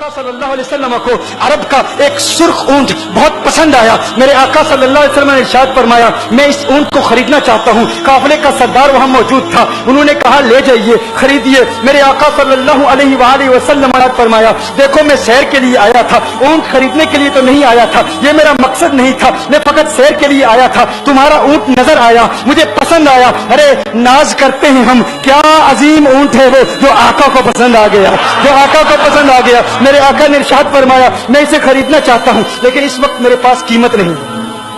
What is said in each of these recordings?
صلی اللہ علیہ وسلم کو عرب کا ایک سرخ اونٹ بہت پسند آیا. میرے آقا صلی اللہ علیہ وسلم نے ارشاد فرمایا میں اس اونٹ کو خریدنا چاہتا ہوں. قافلے کا سردار وہاں موجود تھا, انہوں نے کہا لے جائیے خریدیے. میرے آقا صلی اللہ علیہ وآلہ وسلم نے فرمایا دیکھو میں سیر کے لیے آیا تھا, اونٹ خریدنے کے لیے تو نہیں آیا تھا, یہ میرا مقصد نہیں تھا, میں فقط سیر کے لیے آیا تھا. تمہارا اونٹ نظر آیا, مجھے پسند آیا. ارے ناز کرتے ہیں ہم, کیا عظیم اونٹ ہے وہ جو آقا کو پسند آ گیا, جو آقا کو پسند آ گیا. میرے آقا نے ارشاد فرمایا میں اسے خریدنا چاہتا ہوں لیکن اس وقت میرے پاس قیمت نہیں,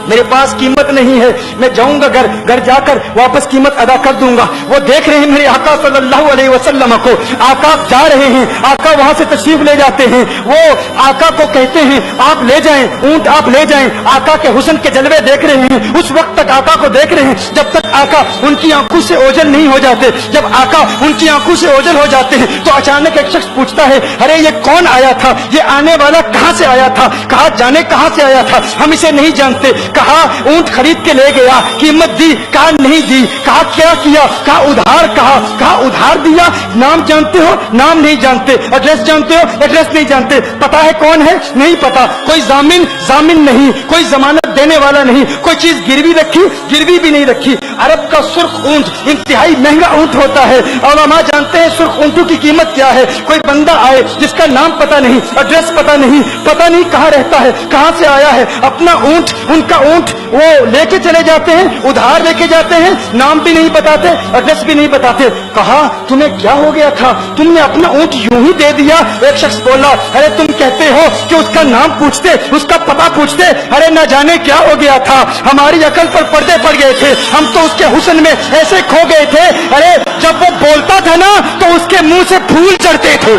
میرے پاس قیمت نہیں ہے. میں جاؤں گا گھر جا کر واپس قیمت ادا کر دوں گا. وہ دیکھ رہے ہیں میرے آقا صلی اللہ علیہ وسلم کو, آقا جا رہے ہیں, آقا وہاں سے تشریف لے جاتے ہیں. وہ آقا کو کہتے ہیں آپ لے جائیں اونٹ, آپ لے جائیں. آقا کے حسن کے جلوے دیکھ رہے ہیں, اس وقت تک آقا کو دیکھ رہے ہیں جب تک آقا ان کی آنکھوں سے اوجھل نہیں ہو جاتے. جب آقا ان کی آنکھوں سے اوجھل ہو جاتے ہیں تو اچانک ایک شخص پوچھتا ہے ارے یہ کون آیا تھا, یہ آنے والا کہاں سے آیا تھا, کہا جانے کہاں سے آیا تھا, ہم اسے نہیں جانتے. کہا اونٹ خرید کے لے گیا, قیمت دی, کہا نہیں دی. کہا کیا کیا, کہا ادھار, کہا ادھار دیا. نام جانتے ہو, نام نہیں جانتے. ایڈریس جانتے ہو, ایڈریس نہیں جانتے. پتا ہے کون ہے, نہیں پتا. کوئی ضامن نہیں, کوئی ضمانت دینے والا نہیں, کوئی چیز گروی رکھی, گروی بھی نہیں رکھی. عرب کا سرخ اونٹ انتہائی مہنگا اونٹ ہوتا ہے. علماء جانتے ہیں سرخ اونٹوں کی قیمت کیا ہے. کوئی بندہ آئے جس کا نام پتا نہیں, ایڈریس پتا نہیں کہاں رہتا ہے, کہاں سے آیا ہے, اپنا اونٹ, ان کا اونٹ وہ لے کے چلے جاتے ہیں, ادھار لے کے جاتے ہیں, نام بھی نہیں بتاتے, ایڈریس بھی نہیں بتاتے. کہا تمہیں کیا ہو گیا تھا, تم نے اپنا اونٹ یوں ہی دے دیا. ایک شخص بولا ارے تم کہتے ہو کہ اس کا نام پوچھتے, اس کا پتہ پوچھتے, ارے نہ جانے کیا ہو گیا تھا, ہماری عقل پر پردے پڑ گئے تھے, ہم تو اس کے حسن میں ایسے کھو گئے تھے. ارے جب وہ بولتا تھا نا تو اس کے منہ سے پھول چڑھتے تھے,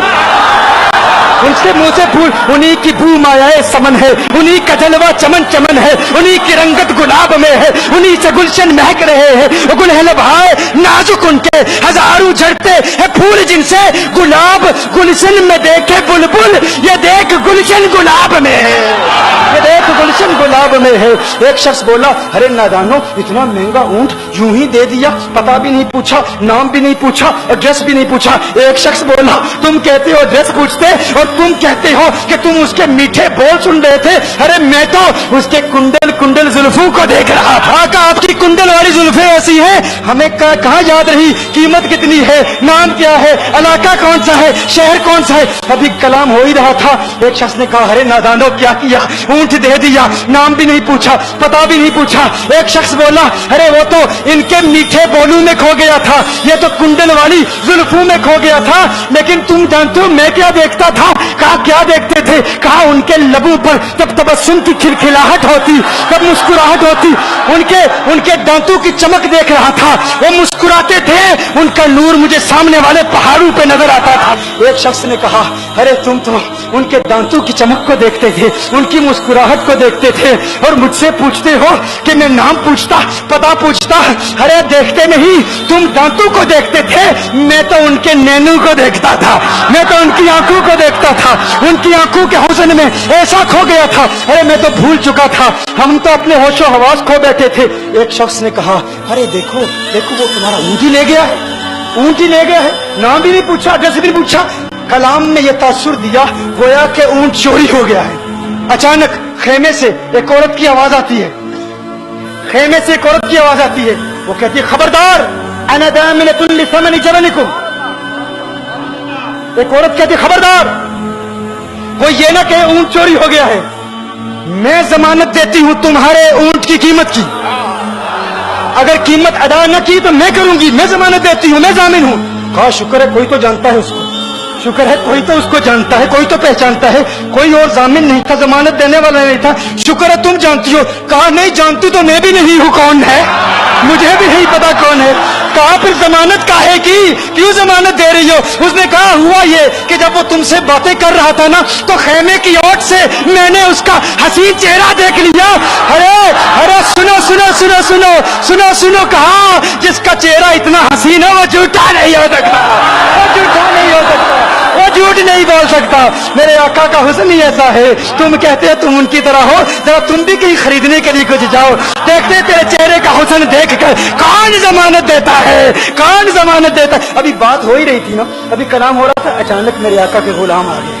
ان سے منہ سے پھول. انہی کی بو مایائے سمن ہے, انہی کا جلوہ چمن چمن ہے, انہی کی رنگت گلاب میں ہے, انہی سے گلشن مہک رہے ہیں. گل ہے لبھائے نازک ان کے, ہزاروں جھڑتے ہیں پھول جن سے گلاب گلشن میں دیکھے بلبل, یہ دیکھ گلشن گلاب میں ہے, یہ دیکھ گلشن گلاب میں ہے. ایک شخص بولا ارے نادانو اتنا مہنگا اونٹ یوں ہی دے دیا, پتہ بھی نہیں پوچھا, نام بھی نہیں پوچھا, ایڈریس بھی نہیں پوچھا. ایک شخص بولا تم کہتے ہو ایڈریس پوچھتے اور تم کہتے ہو کہ تم اس کے میٹھے بول سن رہے تھے. ارے میں تو اس کے کنڈل زلفوں کو دیکھ رہا تھا. کہ آپ کی کنڈل والی زلفیں ایسی ہیں, ہمیں کہاں یاد رہی قیمت کتنی ہے, نام کیا ہے, علاقہ کون سا ہے, شہر کون سا ہے. ابھی کلام ہو ہی رہا تھا, ایک شخص نے کہا ارے نادانو کیا کیا, اونٹ دے دیا, نام بھی نہیں پوچھا, پتہ بھی نہیں پوچھا. ایک شخص بولا ارے وہ تو ان کے میٹھے بولوں میں کھو گیا تھا, یہ تو کنڈل والی زلفوں میں کھو گیا تھا. لیکن تم جانتے ہو میں کیا دیکھتا تھا. کہا کیا دیکھتے تھے, کہا ان کے لبوں پر جب تبسم کی کھلکھلاہٹ ہوتی, جب مسکراہٹ ہوتی, ان کے دانتوں کی چمک دیکھ رہا تھا, وہ مسکراتے تھے, ان کا نور مجھے سامنے والے پہاڑوں پہ نظر آتا تھا. ایک شخص نے کہا ارے تم تو ان کے دانتوں کی چمک کو دیکھتے تھے, ان کی مسکراہٹ کو دیکھتے تھے اور مجھ سے پوچھتے ہو کہ میں نام پوچھتا, پتہ پوچھتا. ارے دیکھتے نہیں, تم دانتوں کو دیکھتے تھے, میں تو ان کے نینوں کو دیکھتا تھا, میں تو ان کی آنکھوں کو دیکھتا تھا, ان کی آنکھوں کے حسن میں ایسا کھو گیا تھا. ارے میں تو بھول چکا تھا, ہم تو اپنے ہوش و حواس کھو بیٹھے تھے. ایک شخص نے کہا ارے دیکھو وہ تمہارا اونٹ ہی لے گیا ہے, اونٹ ہی لے گیا ہے, نام بھی نہیں پوچھا, ایڈریس بھی نہیں پوچھا. کلام میں یہ تاثر دیا گویا کہ اونٹ چوری ہو گیا ہے. اچانک خیمے سے ایک عورت کی آواز آتی ہے, خیمے سے ایک عورت کی آواز آتی ہے. وہ کہتی ہے خبردار انا دامنۃ لثمن جبلکم. ایک عورت کہتی خبردار, وہ یہ نہ کہ اونٹ چوری ہو گیا ہے, میں ضمانت دیتی ہوں تمہارے اونٹ کی قیمت کی, اگر قیمت ادا نہ کی تو میں کروں گی, میں ضمانت دیتی ہوں, میں ضامن ہوں. کہا شکر ہے کوئی تو جانتا ہے اس کو, شکر ہے کوئی تو اس کو جانتا ہے, کوئی تو پہچانتا ہے, کوئی اور ضامن نہیں تھا, ضمانت دینے والا نہیں تھا, شکر ہے تم جانتی ہو. کہا نہیں جانتی تو میں بھی نہیں ہوں, کون ہے مجھے بھی نہیں پتا کون ہے. کہا پھر ضمانت کاہے کی, کیوں ضمانت دے رہی ہو. اس نے کہا ہوا یہ کہ جب وہ تم سے باتیں کر رہا تھا نا تو خیمے کی اوٹ سے میں نے اس کا حسین چہرہ دیکھ لیا. ارے سنو کہا جس کا چہرہ اتنا حسین ہے وہ جھوٹا نہیں ہو سکتا, وہ جھوٹا نہیں ہو سکتا, وہ جھوٹ نہیں بول سکتا. میرے آقا کا حسن ہی ایسا ہے. تم کہتے ہیں تم ان کی طرح ہو, ذرا تم بھی کہیں خریدنے کے لیے کچھ جاؤ, دیکھتے تیرے چہرے کا حسن دیکھ کر کون ضمانت دیتا ہے, کون ضمانت دیتا ہے. ابھی بات ہو ہی رہی تھی نا, ابھی کلام ہو رہا تھا, اچانک میرے آقا کے غلام آ گئے,